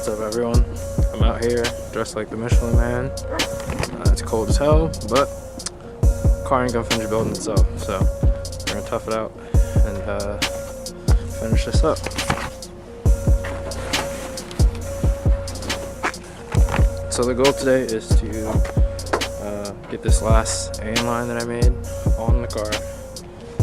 What's up, everyone? I'm out here dressed like the Michelin Man. It's cold as hell, but car ain't gonna finish building itself, so we're gonna tough it out and finish this up. So the goal today is to get this last AN line that I made on the car,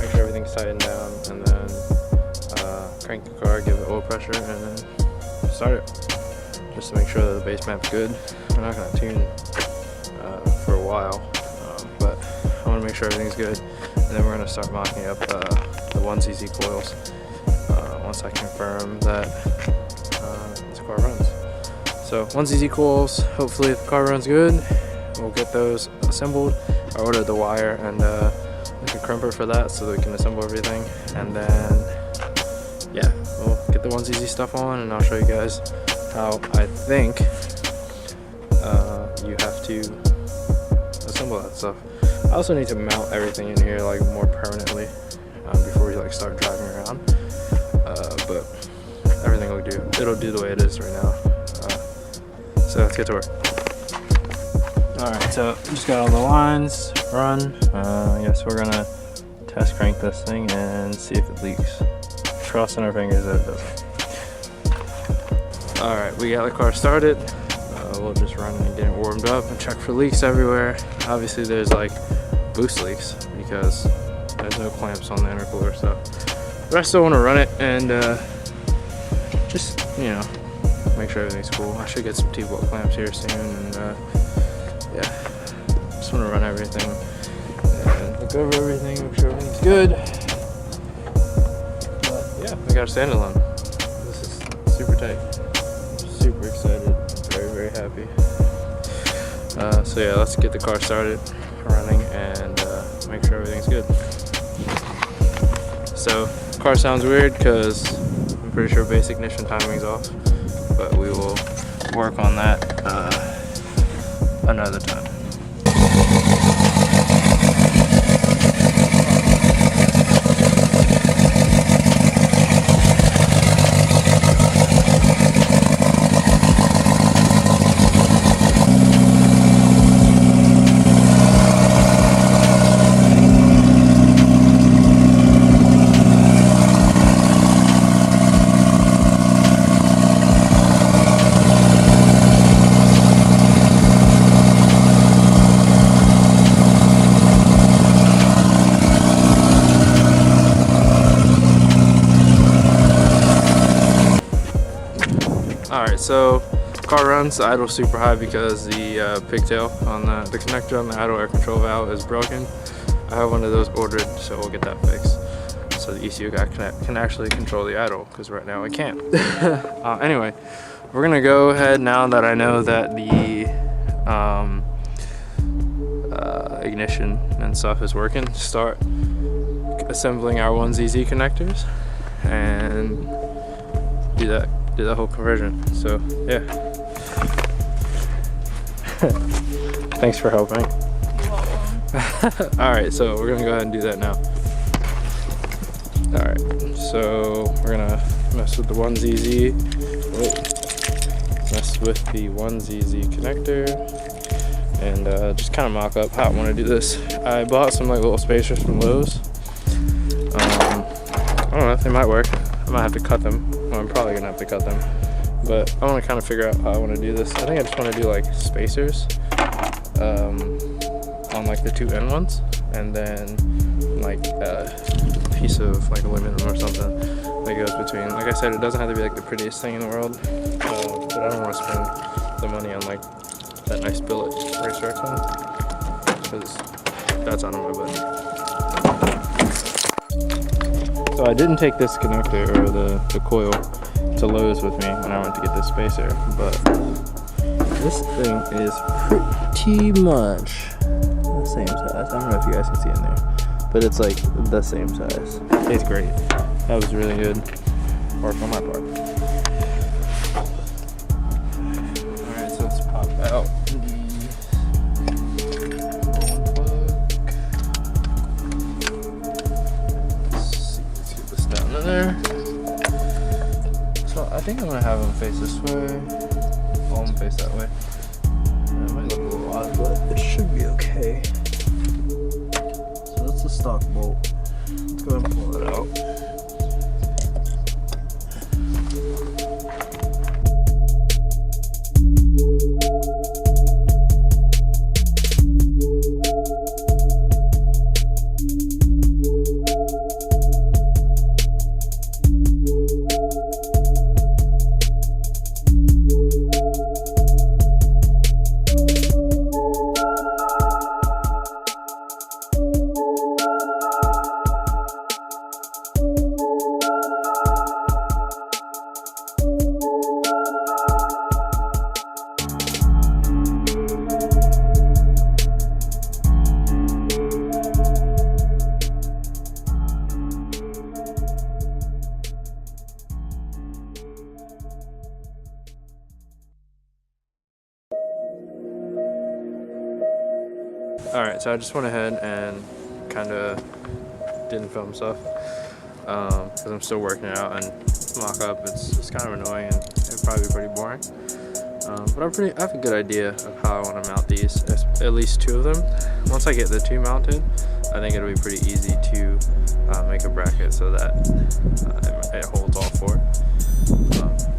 make sure everything's tightened down, and then crank the car, give it oil pressure, and then start it, just to make sure that the base mamp's good. We're not going to tune for a while, but I want to make sure everything's good, and then we're going to start mocking up the 1cc coils once I confirm that this car runs. So 1cc coils, hopefully if the car runs good, we'll get those assembled. I ordered the wire and like a crimper for that so that we can assemble everything, and then yeah, we'll get the 1cc stuff on, and I'll show you guys how I think you have to assemble that stuff. I also need to mount everything in here like more permanently before we like start driving around. But everything will do. It'll do the way it is right now. So let's get to work. All right, so just got all the lines run. I guess we're gonna test crank this thing and see if it leaks. Crossing our fingers that it doesn't. Alright, we got the car started. We'll just run and get it warmed up and check for leaks everywhere. Obviously there's like boost leaks because there's no clamps on the intercooler, so but I still want to run it and just, you know, make sure everything's cool. I should get some T-bolt clamps here soon, and yeah, just want to run everything and look over everything, make sure everything's good. Yeah, we got a standalone. This is super tight. I'm super excited. Very, very happy. So yeah, let's get the car started running and make sure everything's good. So, car sounds weird because I'm pretty sure base ignition timing's off, but we will work on that another time. Alright, so car runs, idle super high because the pigtail on the connector on the idle air control valve is broken. I have one of those ordered, so we'll get that fixed. So the ECU guy can actually control the idle, because right now I can't. Anyway, we're going to go ahead, now that I know that the ignition and stuff is working, start assembling our 1ZZ connectors and do that whole conversion. So yeah. Thanks for helping. Alright, so we're gonna go ahead and do that now. Alright, so we're gonna mess with the 1ZZ. Mess with the 1ZZ connector and just kind of mock up how I want to do this. I bought some like little spacers from Lowe's. I don't know if they might work. I might have to cut them. Well, I'm probably gonna have to cut them, but I want to kind of figure out how I want to do this. I think I just want to do like spacers on like the two end ones, and then like a piece of like aluminum or something that goes between. Like I said, it doesn't have to be like the prettiest thing in the world, but I don't want to spend the money on like that nice billet racetrack one, because that's out of my budget. So I didn't take this connector or the coil to Lowe's with me when I went to get this spacer, but this thing is pretty much the same size. I don't know if you guys can see in there, but it's like the same size. It's great. That was really good work on my part. Alright, so let's pop out there. So I think I'm gonna have them them face this way, all of them face that way. It might look a little odd, but it should be okay. So that's the stock bolt. Let's go ahead and pull it out. Alright, so I just went ahead and kind of didn't film stuff because I'm still working it out, and mock-up it's kind of annoying and it'd probably be pretty boring. But I have a good idea of how I want to mount these, at least two of them. Once I get the two mounted, I think it'll be pretty easy to make a bracket so that it holds all four.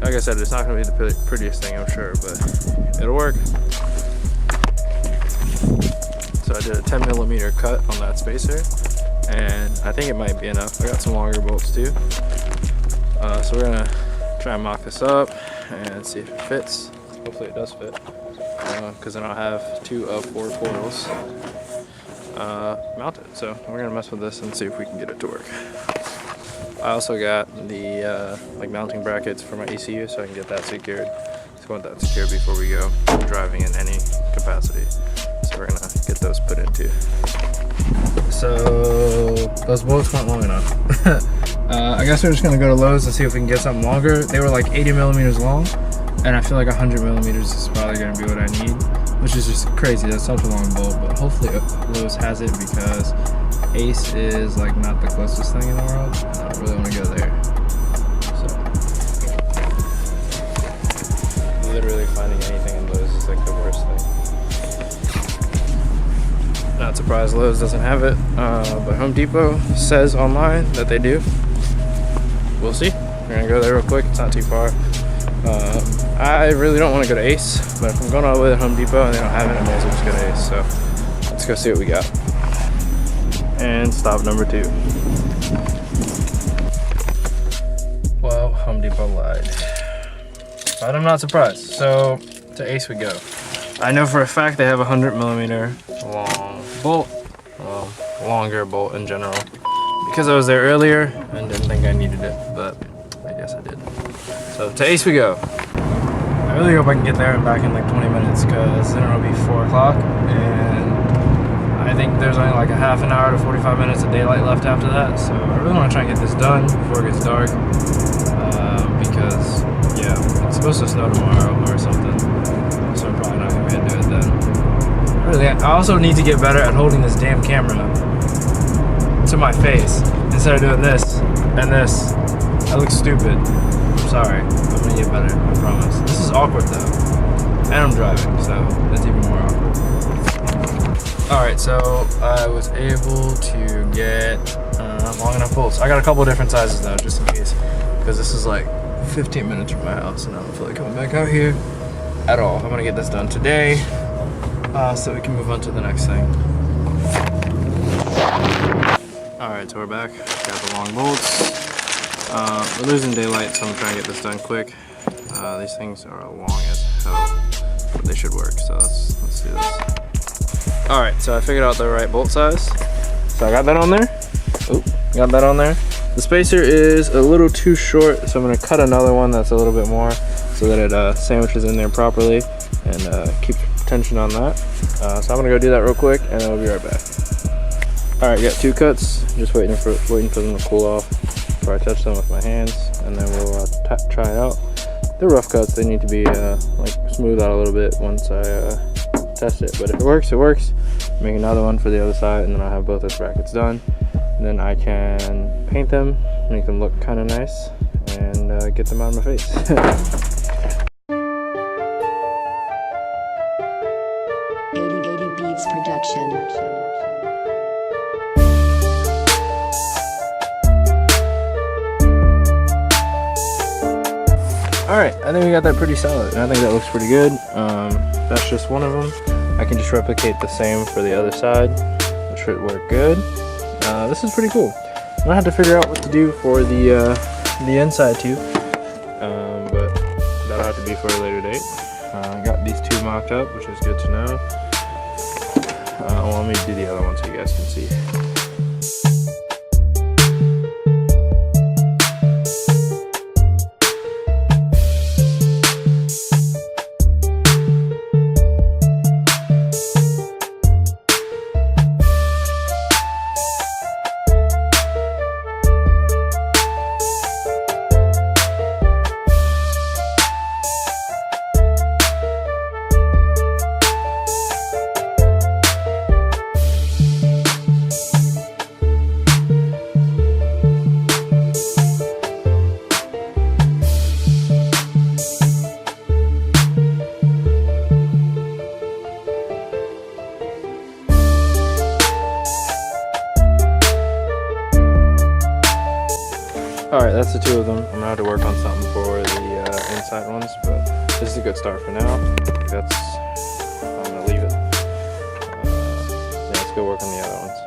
Like I said, it's not going to be the prettiest thing, I'm sure, but it'll work. So I did a 10mm cut on that spacer, and I think it might be enough. I got some longer bolts too. So we're gonna try and mock this up and see if it fits. Hopefully it does fit, because then I'll have 2 of 4 coils mounted. So we're gonna mess with this and see if we can get it to work. I also got the like mounting brackets for my ECU, so I can get that secured. So I want that secured before we go driving in any capacity. So we're gonna get those put into. So those bolts weren't long enough. I guess we're just gonna go to Lowe's and see if we can get something longer. They were like 80mm long, and I feel like 100mm is probably gonna be what I need, which is just crazy. That's such a long bolt, but hopefully Lowe's has it, because Ace is like not the closest thing in the world, and I don't really want to go there. So literally finding anything in Lowe's is like the worst thing. Not surprised Lowe's doesn't have it, but Home Depot says online that they do. We'll see. We're gonna go there real quick. It's not too far. I really don't want to go to Ace, but if I'm going all the way to Home Depot and they don't have it, I may as well just go to Ace. So let's go see what we got. And stop number 2. Well, Home Depot lied, but I'm not surprised. So to Ace we go. I know for a fact they have a 100mm long bolt, well, longer bolt in general, because I was there earlier and didn't think I needed it, but I guess I did. So to Ace we go. I really hope I can get there and back in like 20 minutes, because then it'll be 4 o'clock, and I think there's only like a half an hour to 45 minutes of daylight left after that. So I really want to try and get this done before it gets dark, because yeah, it's supposed to snow tomorrow or something, so I'm probably not gonna be able to do it then. Really, I also need to get better at holding this damn camera to my face instead of doing this and this. That looks stupid. I'm sorry. I'm gonna get better, I promise. This is awkward though, and I'm driving, so that's even more awkward. Alright, so I was able to get long enough bolts. I got a couple different sizes though, just in case, because this is like 15 minutes from my house and I don't feel like coming back out here at all. I'm gonna get this done today, so we can move on to the next thing. Alright, so we're back. Got the long bolts. We're losing daylight, so I'm trying to get this done quick. These things are long as hell, but they should work, so let's do this. Alright, so I figured out the right bolt size. So I got that on there. Oh, got that on there. The spacer is a little too short, so I'm going to cut another one that's a little bit more so that it sandwiches in there properly and keeps tension on that. So I'm going to go do that real quick and then we'll be right back. Alright, got 2 cuts. Just waiting for them to cool off before I touch them with my hands, and then we'll try it out. They're rough cuts. They need to be like smooth out a little bit once I test it, but if it works, it works. Make another one for the other side, and then I'll have both those brackets done, and then I can paint them, make them look kind of nice, and get them out of my face. Alright, I think we got that pretty solid, and I think that looks pretty good. That's just one of them. I can just replicate the same for the other side, which should work good. This is pretty cool. I'm gonna have to figure out what to do for the inside too, but that'll have to be for a later date. I got these two mocked up, which is good to know. Let me do the other one so you guys can see. Alright, that's the two of them. I'm gonna have to work on something for the inside ones, but this is a good start for now. I'm gonna leave it. Yeah, let's go work on the other ones.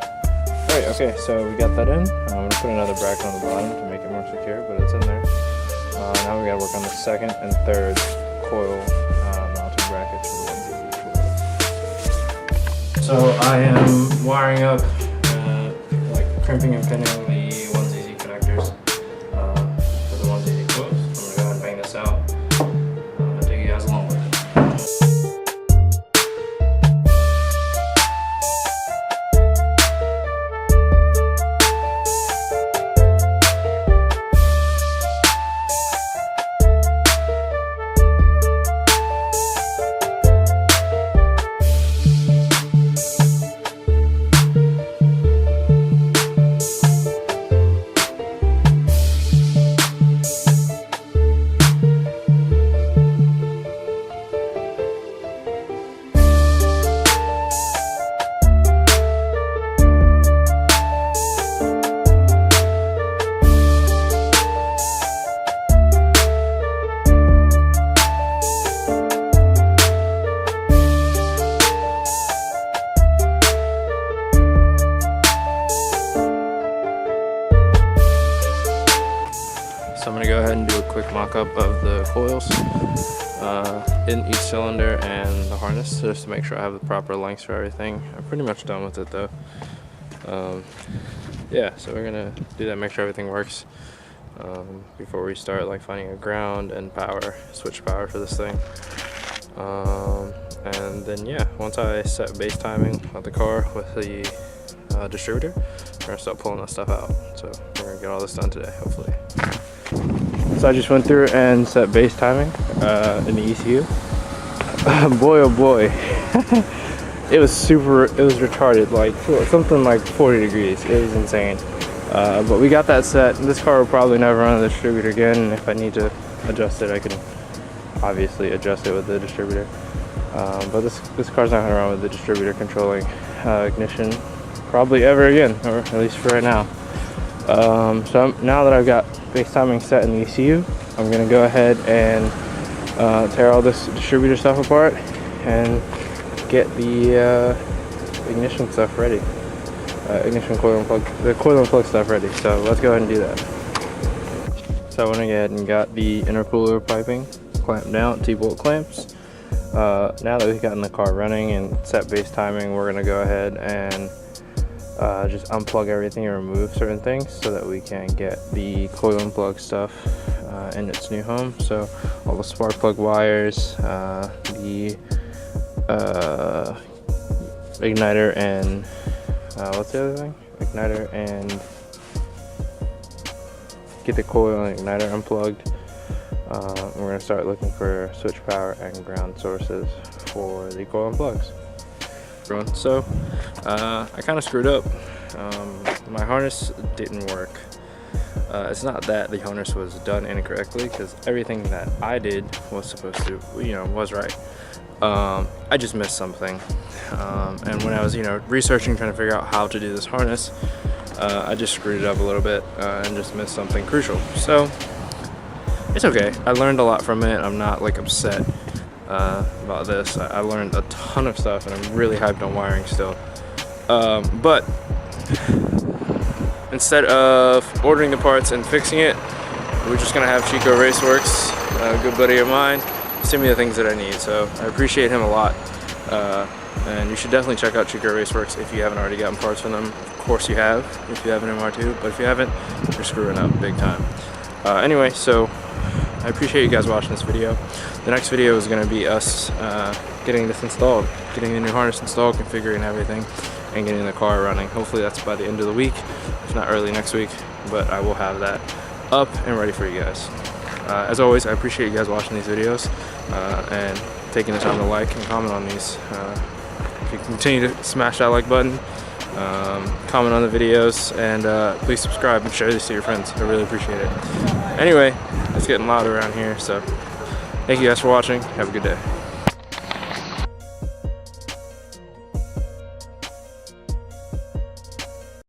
Alright, okay, so we got that in. I'm gonna put another bracket on the bottom to make it more secure, but it's in there. Now we gotta work on the second and third coil mounting brackets for the 1ZZ. So I am wiring up, like crimping and pinning the 1ZZ connectors. Out. I'll take you guys along with it. So I'm going to go ahead and do a quick mock-up of the coils in each cylinder and the harness, just to make sure I have the proper lengths for everything. I'm pretty much done with it though. Yeah, so we're going to do that, make sure everything works before we start like finding a ground and power, switch power for this thing. And then yeah, once I set base timing of the car with the distributor, we're going to start pulling that stuff out. So we're going to get all this done today, hopefully. So I just went through and set base timing in the ECU. Boy oh boy, it was retarded, like something like 40 degrees. It was insane. But we got that set. This car will probably never run the distributor again, and if I need to adjust it, I can obviously adjust it with the distributor. But this car's not gonna run with the distributor controlling ignition probably ever again, or at least for right now. So now that I've got base timing set in the ECU, I'm gonna go ahead and tear all this distributor stuff apart and get the ignition stuff ready. Ignition coil and plug, the coil and plug stuff ready. So let's go ahead and do that. So I went ahead and got the intercooler piping clamped down, T-bolt clamps. Now that we've gotten the car running and set base timing, we're gonna go ahead and just unplug everything and remove certain things so that we can get the coil and plug stuff in its new home. So all the spark plug wires, the igniter and what's the other thing? Igniter, and get the coil and igniter unplugged. We're going to start looking for switch power and ground sources for the coil and plugs. So I kind of screwed up. My harness didn't work. It's not that the harness was done incorrectly, because everything that I did was supposed to, was right. I just missed something, and when I was researching, trying to figure out how to do this harness, I just screwed it up a little bit and just missed something crucial. So it's okay. I learned a lot from it. I'm not like upset about this. I learned a ton of stuff, and I'm really hyped on wiring still. But instead of ordering the parts and fixing it, we're just gonna have Chico Raceworks, a good buddy of mine, send me the things that I need. So I appreciate him a lot. And you should definitely check out Chico Raceworks if you haven't already gotten parts from them. Of course you have, if you have an MR2, but if you haven't, you're screwing up big time. Anyway, so I appreciate you guys watching this video. The next video is going to be us getting this installed, getting the new harness installed, configuring everything, and getting the car running. Hopefully that's by the end of the week, if not early next week, but I will have that up and ready for you guys. As always, I appreciate you guys watching these videos and taking the time to like and comment on these. If you continue to smash that like button, comment on the videos, and please subscribe and share this to your friends. I really appreciate it. Anyway, it's getting loud around here, so thank you guys for watching. Have a good day.